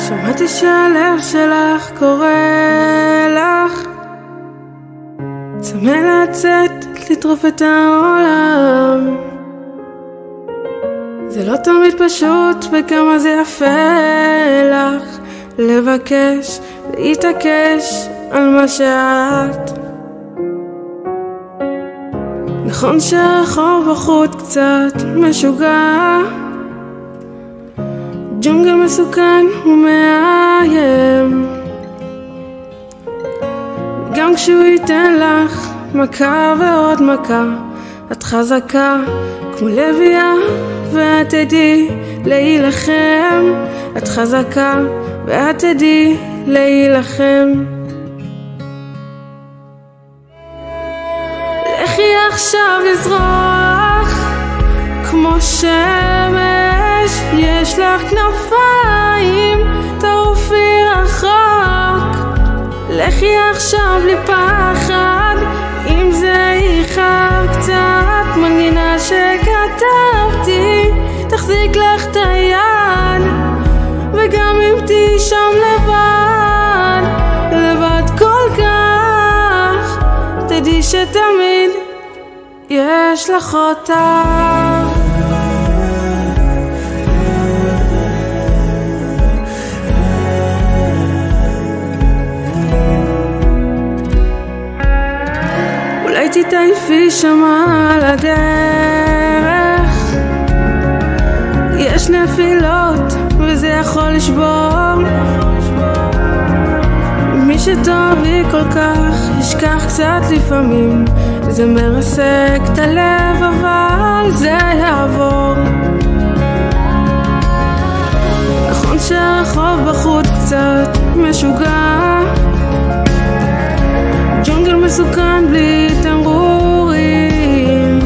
שמעתי שהלב שלך קורא לך, צמא לצאת לטרוף את העולם. זה לא תמיד פשוט וכמה זה יפה לך לבקש, להתעקש על מה שאת. נכון שהרחוב בחוץ קצת משוגע, ג'ונגל מסוכן ומאיים, גם כשהוא ייתן לך מכה ועוד מכה, את חזקה כמו לביאה ואת תדעי להילחם. את חזקה ואת תדעי להילחם. לכי עכשיו לזרוח כמו שמש, יש לך כנפיים, תעופי רחוק. לכי עכשיו בלי פחד, אם זה איחר קצת, מנגינה שכתבתי תחזיק לך את היד. וגם אם תהי שם לבד, לבד כל כך, תדעי שתמיד יש לך אותך. אולי תתעייפי שמה על הדרך, יש נפילות וזה יכול לשבור. מי שתאהבי כל כך ישכח קצת לפעמים, זה מרסק את הלב אבל זה יעבור. נכון שהרחוב בחוץ קצת משוגע, ג'ונגל מסוכן בלי תמרורים,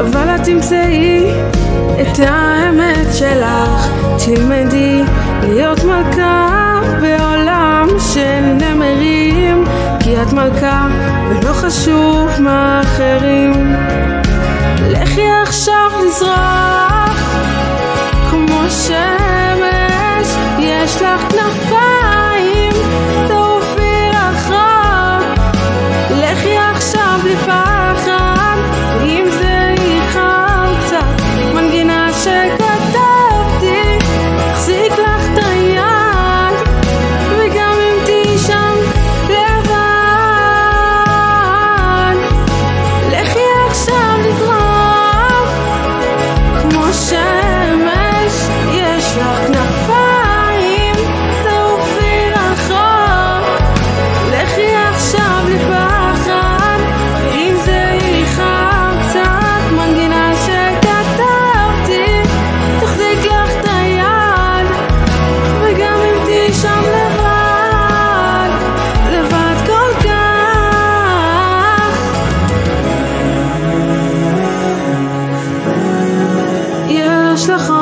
אבל את תמצאי את האמת שלך. תלמדי להיות מלכה בעולם של נמרים, כי את מלכה ולא חשוב מה אחרים. לכי עכשיו לזרוח כמו שמש, יש לך כנפיים, תעופי רחוק. לכי עכשיו בלי פחד, אם זה איחר קצת, מנגינה שכתבתי תחזיק לך את היד. וגם אם תהי שם לבד, לכי עכשיו לזרוח כמו שמש, יש לך כנפיים, תעופי רחוק. לכי עכשיו בלי פחד, אם זה איחר קצת, מנגינה שכתבתי תחזיק לך את היד. וגם אם תהי שם לבד, לבד כל כך, יש לך